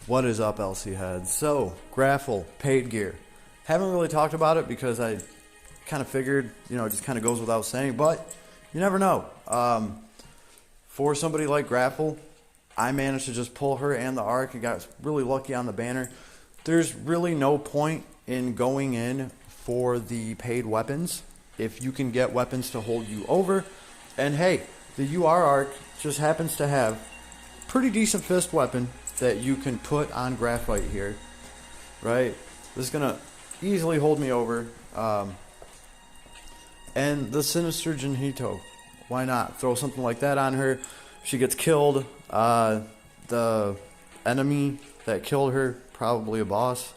What is up, LC heads? So, Graphel, paid gear. Haven't really talked about it because I kind of figured, it just kind of goes without saying, but you never know. For somebody like Graphel, I managed to just pull her and the arc and got really lucky on the banner. There's really no point in going in for the paid weapons if you can get weapons to hold you over. And hey, the UR arc just happens to have pretty decent fist weapon that you can put on graphite here, right? This is gonna easily hold me over. And the Sinister Jinhito, why not throw something like that on her? She gets killed. The enemy that killed her, probably a boss,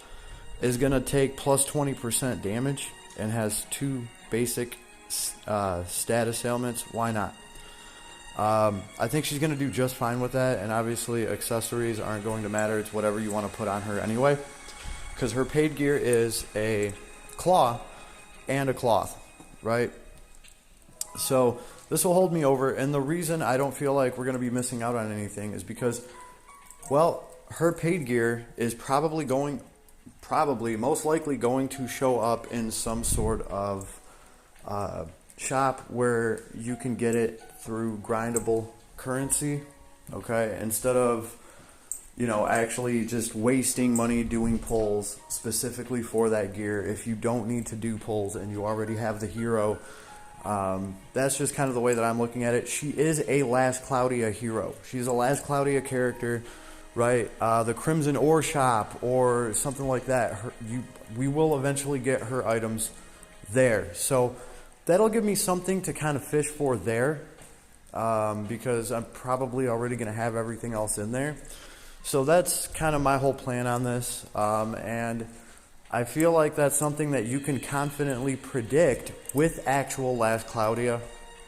is gonna take plus 20% damage and has 2 basic status ailments. Why not? I think she's going to do just fine with that, and obviously accessories aren't going to matter. It's whatever you want to put on her anyway, because her paid gear is a claw and a cloth, right? So this will hold me over, and the reason I don't feel like we're going to be missing out on anything is because, well, her paid gear is most likely going to show up in some sort of shop where you can get it through grindable currency, okay, instead of actually just wasting money doing pulls specifically for that gear. If you don't need to do pulls and you already have the hero, that's just kind of the way that I'm looking at it. She is a Last Cloudia hero. She's a Last Cloudia character, right? The Crimson Ore shop or something like that. We will eventually get her items there, so that'll give me something to kind of fish for there, because I'm probably already going to have everything else in there. So that's kind of my whole plan on this, and I feel like that's something that you can confidently predict with actual Last Cloudia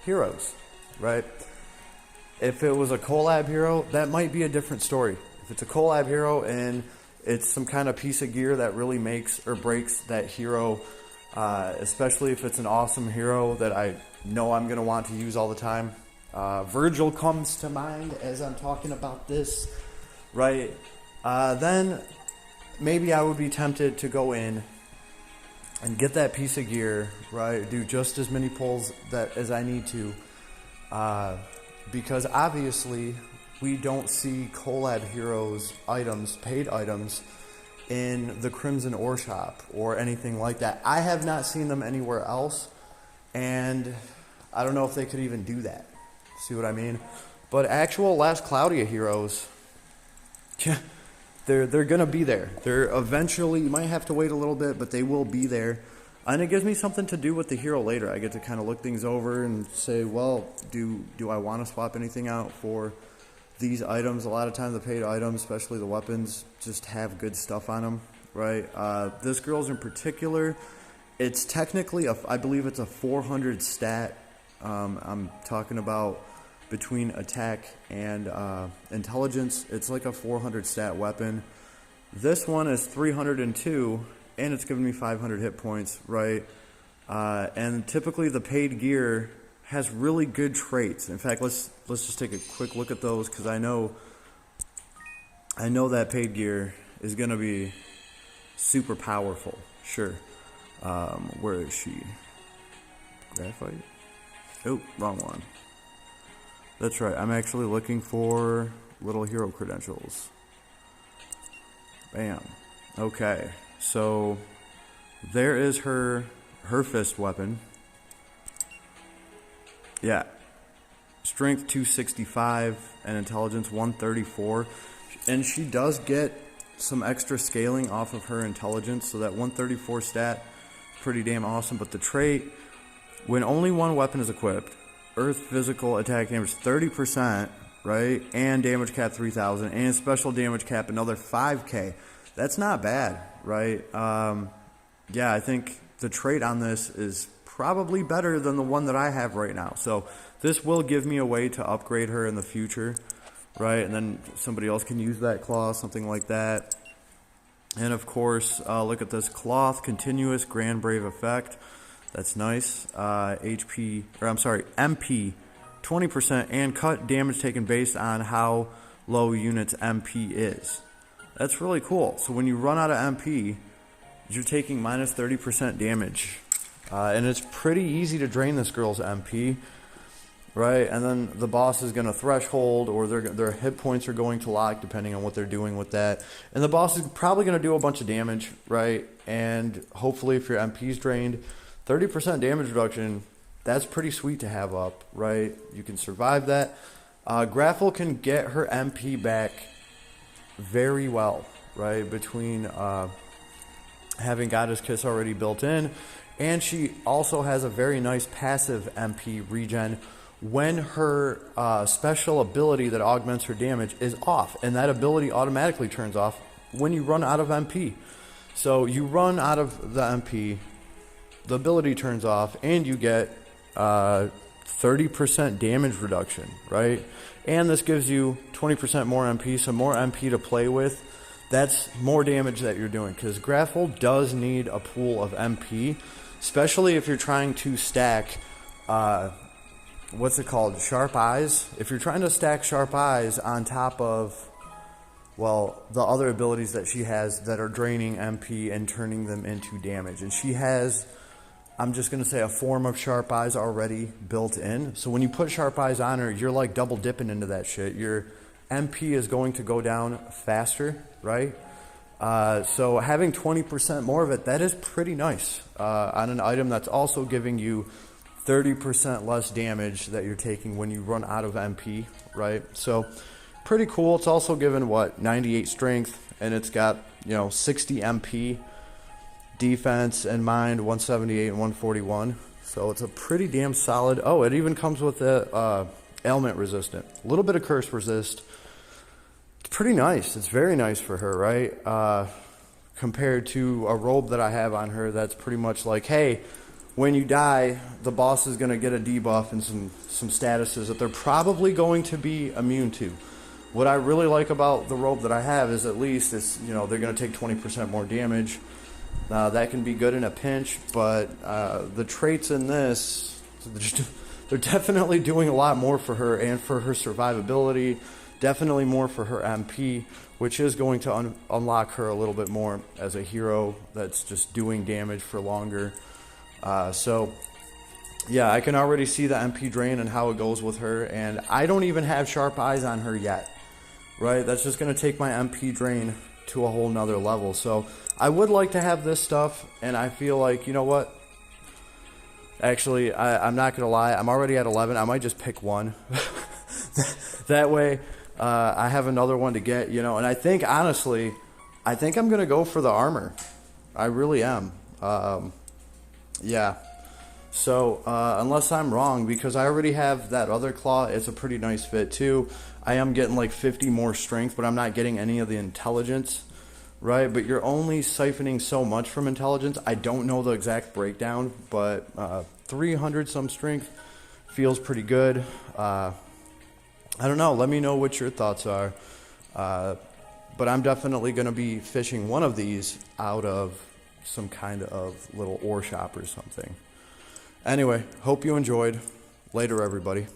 heroes, right? If it was a collab hero, that might be a different story. If it's a collab hero and it's some kind of piece of gear that really makes or breaks that hero, especially if it's an awesome hero that I know I'm going to want to use all the time. Virgil comes to mind as I'm talking about this, right? Then maybe I would be tempted to go in and get that piece of gear, right? Do just as many pulls as I need to, because obviously we don't see collab heroes items, paid items, in the Crimson Ore shop or anything like that. I have not seen them anywhere else, and I don't know if they could even do that. See what I mean? But actual Last Cloudia heroes, they're gonna be there. They're eventually, you might have to wait a little bit, but they will be there. And it gives me something to do with the hero later. I get to kind of look things over and say, well, do I want to swap anything out for these items? A lot of times the paid items, especially the weapons, just have good stuff on them, right? This girl's in particular, it's technically, I believe it's a 400 stat. I'm talking about between attack and intelligence. It's like a 400 stat weapon. This one is 302, and it's giving me 500 hit points, right? And typically the paid gear has really good traits. In fact, let's just take a quick look at those, because I know that paid gear is going to be super powerful. Sure. Where is she? Graphite? Oh, wrong one. That's right. I'm actually looking for little hero credentials. Bam. Okay. So there is her fist weapon. Yeah. Strength 265 and intelligence 134. And she does get some extra scaling off of her intelligence, so that 134 stat is pretty damn awesome. But the trait, when only one weapon is equipped, Earth physical attack damage 30%, right? And damage cap 3,000, and special damage cap another 5k. That's not bad, right? Yeah, I think the trait on this is probably better than the one that I have right now. So this will give me a way to upgrade her in the future, right? And then somebody else can use that claw, something like that. And of course, look at this cloth, continuous Grand Brave effect. That's nice. MP 20% and cut damage taken based on how low units MP is. That's really cool. So when you run out of MP, you're taking minus 30% damage. And it's pretty easy to drain this girl's MP, right? And then the boss is going to threshold, or their hit points are going to lock, depending on what they're doing with that. And the boss is probably going to do a bunch of damage, right? And hopefully if your MP is drained, 30% damage reduction, that's pretty sweet to have up, right? You can survive that. Graphel can get her MP back very well, right? Between having Goddess Kiss already built in, and she also has a very nice passive MP regen when her special ability that augments her damage is off, and that ability automatically turns off when you run out of MP. So you run out of the MP, the ability turns off, and you get 30% damage reduction, right? And this gives you 20% more MP, so more MP to play with. That's more damage that you're doing, because Graphel does need a pool of MP, especially if you're trying to stack, what's it called, Sharp Eyes? If you're trying to stack Sharp Eyes on top of, well, the other abilities that she has that are draining MP and turning them into damage. And she has, I'm just going to say, a form of Sharp Eyes already built in. So when you put Sharp Eyes on her, you're like double dipping into that shit. Your MP is going to go down faster, right? So having 20% more of it, that is pretty nice on an item that's also giving you 30% less damage that you're taking when you run out of MP, right? So pretty cool. It's also given, what, 98 strength, and it's got, 60 MP, defense and mind 178 and 141. So it's a pretty damn solid. Oh, it even comes with the ailment resistant, a little bit of curse resist. It's pretty nice. It's very nice for her, right? Compared to a robe that I have on her that's pretty much like, hey, when you die, the boss is going to get a debuff and some statuses that they're probably going to be immune to. What I really like about the robe that I have is at least it's, they're going to take 20% more damage. That can be good in a pinch, but the traits in this, they're definitely doing a lot more for her and for her survivability, definitely more for her MP, which is going to unlock her a little bit more as a hero that's just doing damage for longer. So, yeah, I can already see the MP drain and how it goes with her, and I don't even have Sharp Eyes on her yet, right? That's just going to take my MP drain to a whole nother level. So I would like to have this stuff, and I feel like, you know what? Actually, I'm not going to lie. I'm already at 11. I might just pick one. That way, I have another one to get, and I think, honestly, I'm going to go for the armor. I really am. Yeah. So, unless I'm wrong, because I already have that other claw, it's a pretty nice fit too. I am getting like 50 more strength, but I'm not getting any of the intelligence, right? But you're only siphoning so much from intelligence. I don't know the exact breakdown, but 300 some strength feels pretty good. I don't know. Let me know what your thoughts are. But I'm definitely going to be fishing one of these out of some kind of little ore shop or something. Anyway, hope you enjoyed. Later, everybody.